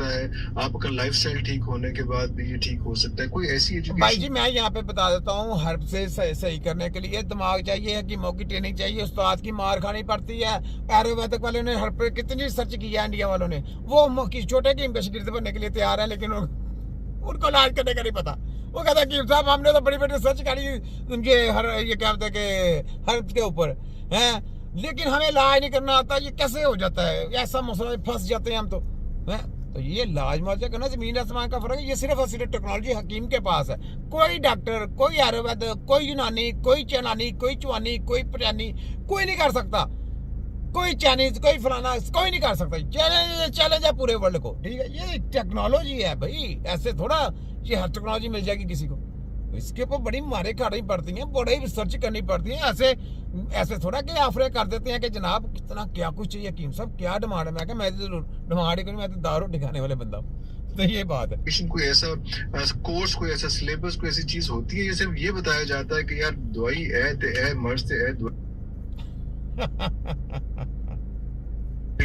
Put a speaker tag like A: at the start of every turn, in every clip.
A: सकता है, आपका लाइफस्टाइल ठीक होने के बाद भी ये ठीक हो सकता है, कोई ऐसी
B: भाई
A: एजुकेशन?
B: जी मैं यहाँ पे बता देता हूँ, हर्ब से सही करने के लिए दिमाग चाहिए, हकीमों की ट्रेनिंग चाहिए, उस्ताद की मार खानी पड़ती है। आयुर्वेदिक वालों ने हर्ब पे कितनी रिसर्च की है इंडिया वालों ने, वो छोटे कीम पे शागिर्द बनने के लिए तैयार है, लेकिन उनको इलाज करने का नहीं पता। वो कहता है कीम साहब हमने तो बड़ी बड़ी रिसर्च करी ये क्या बोलते हैं कि हर्ब के ऊपर है, लेकिन हमें इलाज नहीं करना आता। ये कैसे हो जाता है, ऐसा मसला फंस जाते हैं हम तो है। तो ये इलाज मुआवजा करना जमीन आसमान का फर्क है। ये सिर्फ और सिर्फ टेक्नोलॉजी हकीम के पास है। कोई डॉक्टर, कोई आयुर्वेद, कोई यूनानी, कोई चैनानी, कोई चुआनी, कोई पचानी, कोई नहीं कर सकता। कोई चाइनीज, कोई फलाना, कोई नहीं कर सकता। चैलेंज है पूरे वर्ल्ड को, ठीक है। ये टेक्नोलॉजी है भाई, ऐसे थोड़ा ये हर टेक्नोलॉजी मिल जाएगी किसी को। इसके ऊपर बड़ी मारे खानी पड़ती हैं, बड़ी रिसर्च करनी पड़ती है। ऐसे ऐसे थोड़ा कि आफरे कर देते हैं कि जनाब कितना क्या कुछ चाहिए हकीम साहब, क्या डिमांड है। मैं क्या, मैं तो डिमांड ही करूँ, मैं तो दारू दिखाने वाले बंदा हूँ। तो ये बात है।
A: कोई ऐसा कोर्स, कोई ऐसा सिलेबस, कोई ऐसी चीज होती है जैसे ये बताया जाता है कि यार दवाई है ते है, मर्ज ते है, दवाई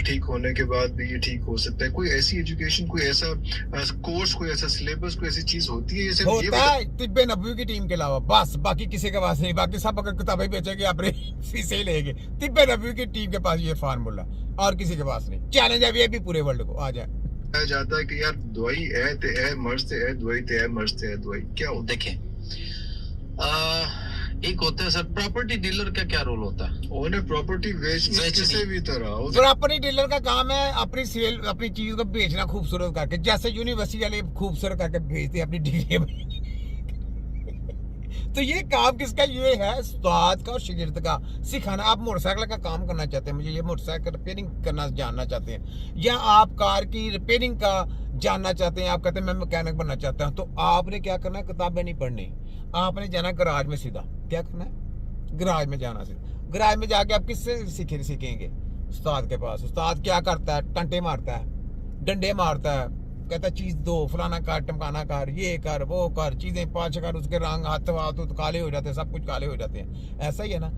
A: ठीक होने के बाद भी ये ठीक हो सकता है, कोई ऐसी एजुकेशन, कोई ऐसा कोर्स, कोई ऐसा सिलेबस, कोई ऐसी चीज होती है जैसे ये
B: होता है तिब्बे नबी की टीम के अलावा, बस बाकी किसी के पास नहीं। बाकी सब अगर किताबें बेचेंगे अपने फीसें लेंगे। तिब्बे नबी की टीम के पास ये फार्मूला, और किसी के पास नहीं। चैलेंज है ये भी पूरे वर्ल्ड को आ जाए।
A: बताया जाता है कि यार दवाई है ते है, मर्ज ते है, दवाई ते है, मर्ज ते है, दवाई क्या होता है?
C: देखें, एक होता है सर प्रॉपर्टी डीलर का क्या रोल होता है?
A: उन्हें प्रॉपर्टी बेचनी किसी भी तरह।
B: प्रॉपर्टी डीलर का काम है अपनी सेल, अपनी चीज को बेचना खूबसूरत करके, जैसे यूनिवर्सिटी वाले खूबसूरत करके बेचते हैं अपनी डिग्री। तो ये काम किसका? ये है उस्ताद का और शागिर्द का सिखाना। आप मोटरसाइकिल का काम करना चाहते हैं, मुझे ये मोटरसाइकिल रिपेयरिंग करना जानना चाहते हैं, या आप कार की रिपेयरिंग का जानना चाहते हैं, आप कहते हैं मैं मैकेनिक बनना चाहता हूं, तो आपने क्या करना है? किताबें नहीं पढ़नी, आपने जाना गराज में सीधा। क्या करना है? गराज में जाना सीधा। गराज में जाके आप किससे सीखेंगे? उस्ताद के पास। उस्ताद क्या करता है? टंटे मारता है, डंडे मारता है, कहता चीज दो, फलाना कर, टमकाना कर, ये कर, वो कर, चीजें पाँच कर, उसके रंग हाथ तो काले हो जाते हैं, सब कुछ काले हो जाते हैं। ऐसा ही है ना।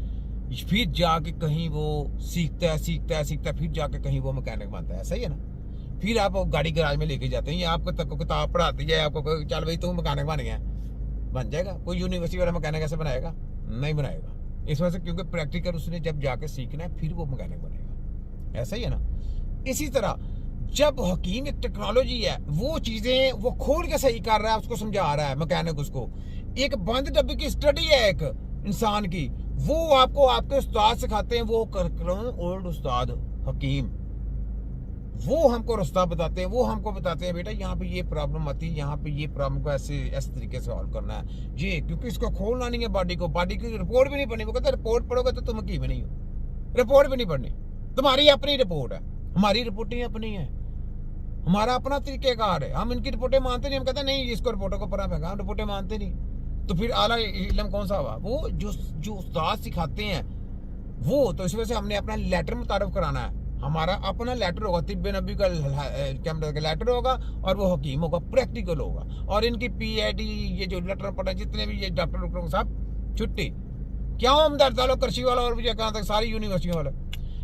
B: फिर जाके कहीं वो सीखता है, फिर जाके कहीं वो मैकेनिक बनता है। ऐसा ही है ना। फिर आप गाड़ी गराज में लेके जाते हैं, आपको तक किताब पढ़ाती है, आपको चल भाई तू मैकेनिक बन गया, बन जाएगा। कोई यूनिवर्सिटी वाला मैकेनिक ऐसे बनाएगा? नहीं बनाएगा। इस वजह से क्योंकि प्रैक्टिकल उसने जब जाके सीखना है, फिर वो मैकेनिक बनेगा। ऐसा ही है ना। इसी तरह जब हकीम एक टेक्नोलॉजी है, वो चीजें वो खोल के सही कर रहा है, उसको समझा रहा है मैकेनिक उसको। एक बंद डब्बे की स्टडी है एक इंसान की, वो आपको आपके उस्ताद सिखाते हैं। वो ओल्ड उस्ताद हकीम, वो हमको रास्ता बताते हैं। वो हमको बताते हैं बेटा यहाँ पे ये प्रॉब्लम आती है, यहाँ पे ये प्रॉब्लम को ऐसे तरीके से सॉल्व करना है ये, क्योंकि इसको खोलना नहीं है बॉडी को। बॉडी की रिपोर्ट भी नहीं पढ़नी। वो कहते रिपोर्ट पढ़ोगे तो तुम हकीम नहीं हो। रिपोर्ट भी नहीं पढ़नी, तुम्हारी अपनी रिपोर्ट है, हमारी रिपोर्टिंग अपनी है, हमारा अपना तरीकेकार है। हम इनकी रिपोर्टें मानते नहीं। हम कहते नहीं इसको रिपोर्टों को पढ़ा फेंका, हम रिपोर्टें मानते नहीं। तो फिर आला इल्म कौन सा हुआ? वो जो उस्ताद सिखाते हैं वो। तो इस वजह से हमने अपना लेटर मुतारफ कराना है। हमारा अपना लेटर होगा, तिब्बे नबी का लेटर होगा, और वो हकीम होगा, प्रैक्टिकल होगा। और इनकी PhD ये जो लेटर पढ़े जितने भी ये डॉक्टर सब छुट्टी। क्यों हमदर्द वालों, कृषि वाला, और कहाँ तक सारी यूनिवर्सिटियों वाले,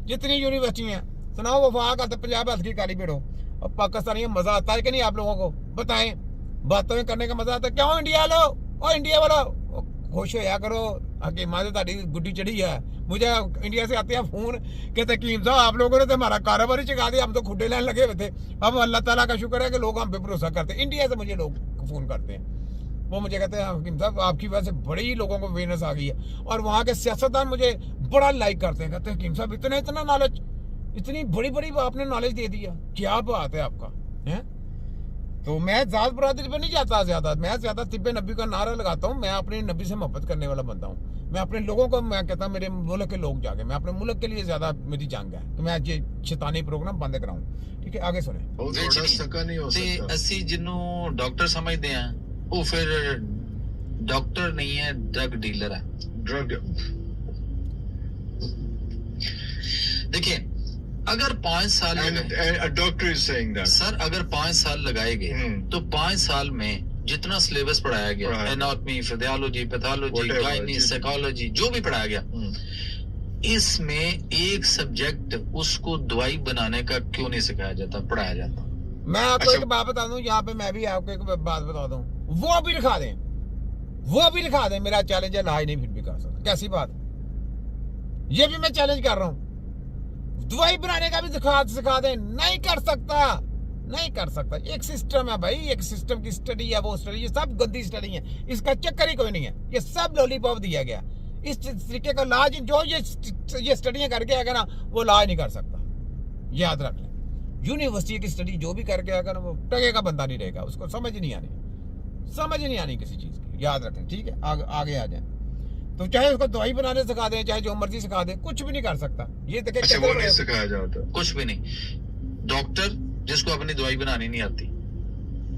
B: जितनी यूनिवर्सिटी हैं, सुनाओ वफा का पंजाब हथ की काली पेड़ो। और पाकिस्तानी मजा आता है कि नहीं? आप लोगों को बताएं, बातें करने का मजा आता है? क्यों इंडिया वालों, और इंडिया वालों खुश होया करो, हकीमा से ताड़ी गुड्डी चढ़ी है। मुझे इंडिया से आते हैं फोन, कहते हकीम साहब आप लोगों ने तो हमारा कारोबार ही चुका दिया, हम तो खुडे लाइन लगे हुए थे। अब अल्लाह ताला का शुक्र है कि लोग हम पे भरोसा करते हैं। इंडिया से मुझे लोग फोन करते हैं, वो मुझे कहते हैं हकीम साहब आपकी वजह से बड़ी लोगों को अवेयरनेस आ गई है। और वहाँ के सियासतदान मुझे बड़ा लाइक करते हैं, कहते हैं हकीम साहब इतना नॉलेज, इतनी बड़ी बड़ी आपने नॉलेज दे दिया, क्या बात है आपका है। तो मैं जात बरादरी पे नहीं जाता ज्यादा, मैं ज्यादा तिब्बे नबी का नारा लगाता हूँ। मैं अपने नबी से मोहब्बत करने वाला बंदा हूँ। मैं अपने लोगों को, मैं कहता हूँ मेरे मुल्क के लोग जाके, मैं अपने मुल्क के लिए ज्यादा मेरी जंग है कि मैं ये शैतानी प्रोग्राम बंद कराऊं। ठीक है, आगे सुने।
A: नहीं हो सकता।
C: असि जिन्हों डॉक्टर समझते हैं वो फिर डॉक्टर नहीं है, ड्रग डीलर है।
A: ड्रग
C: देखिए अगर 5 साल
A: doctor is saying that
C: sir, अगर 5 साल लगाए गए तो 5 साल में जितना सिलेबस पढ़ाया गया, anatomy, physiology, pathology, gynae, psychology, जो भी पढ़ाया गया, इसमें एक सब्जेक्ट उसको दवाई बनाने का क्यों नहीं सिखाया जाता, पढ़ाया जाता?
B: मैं आपको एक बात बता दूं, यहाँ पे मैं भी आपको एक बात बता दूं, वो भी दिखा दें, मेरा चैलेंज है, इलाज नहीं फिर भी कर सकता। कैसी बात, ये भी मैं चैलेंज कर रहा हूं। दवाई बनाने का भी सिखा दें, नहीं कर सकता। एक सिस्टम है भाई, एक सिस्टम की स्टडी है, वो स्टडी, ये सब गंदी स्टडी है, इसका चक्कर ही कोई नहीं है, ये सब लॉलीपॉप दिया गया। इस तरीके का इलाज जो ये स्टडियां करके आएगा ना, वो इलाज नहीं कर सकता, याद रख लें। यूनिवर्सिटी की स्टडी जो भी करके आएगा ना, वो टके का बंदा नहीं रहेगा, उसको समझ नहीं आनी किसी चीज की, याद रखें, ठीक है। आगे आ जाए, तो चाहे उसको दवाई बनाने सिखा दें, चाहे जो मर्जी सिखा दें, कुछ भी नहीं कर सकता। ये देखे
A: वो नहीं सिखाया जाता,
C: कुछ भी नहीं। डॉक्टर जिसको अपनी दवाई बनानी नहीं आती,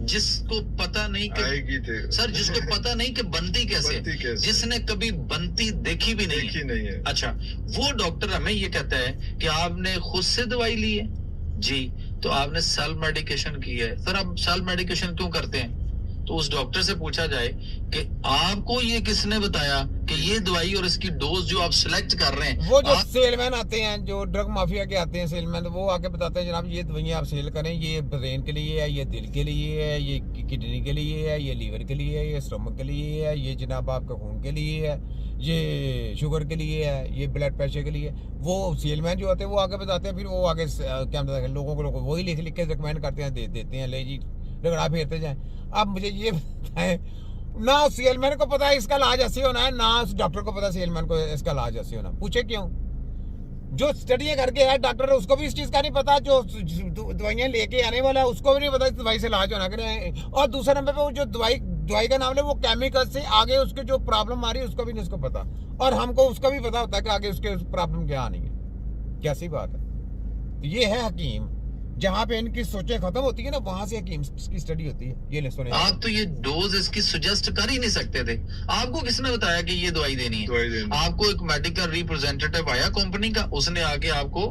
C: जिसको पता नहीं कि सर, जिसको पता नहीं कि बनती कैसे, जिसने कभी बनती देखी भी नहीं है। अच्छा, वो डॉक्टर हमें ये कहता है कि आपने खुद से दवाई ली है जी, तो आपने सेल्फ मेडिकेशन की है। सर, आप सेल्फ मेडिकेशन क्यों करते हैं? तो उस डॉक्टर से पूछा जाए कि आपको ये किसने बताया कि ये दवाई और इसकी डोज जो आप सिलेक्ट कर रहे हैं।
B: वो जो सेलमैन आते हैं, जो ड्रग माफिया के आते हैं सेलमैन, वो आके बताते हैं जनाब ये दवाइयां आप सेल करें, ये ब्रेन के लिए है, ये दिल के लिए है, ये किडनी के लिए है, ये लीवर के लिए है, ये स्टमक के लिए है, ये जनाब आपका खून के लिए है, ये शुगर के लिए है, ये ब्लड प्रेशर के लिए। वो सेलमैन जो होते हैं वो आगे बताते हैं, फिर वो आगे क्या बताते हैं लोगों को, वही लिख के रिकमेंड करते हैं, देते हैं, ले जी रगड़ा फेरते जाए। अब मुझे ये बताएं, ना सेलमैन को पता है इसका इलाज ऐसे होना है, ना उस डॉक्टर को पता सेलमैन को इसका इलाज ऐसे होना। पूछे क्यों? जो स्टडियां करके है डॉक्टर, उसको भी इस चीज का नहीं पता, जो दवाइयां लेके आने वाला है उसको भी नहीं पता इस दवाई से इलाज होना है। और दूसरे नंबर पे वो जो दवाई का नाम है, वो केमिकल से आगे उसके जो प्रॉब्लम आ रही है उसको भी नहीं उसको पता, और हमको उसका भी पता होता है कि आगे उसके प्रॉब्लम क्या आनी है। कैसी बात है? तो ये है हकीम, जहाँ पे इनकी सोचें खत्म होती है ना, वहां से हकीम की स्टडी होती है। ये ले सुने,
C: आप तो ये डोज इसकी सुजेस्ट कर ही नहीं सकते थे। आपको किसने बताया कि ये दवाई देनी है? आपको एक मेडिकल रिप्रेजेंटेटिव आया कंपनी का, उसने आके आपको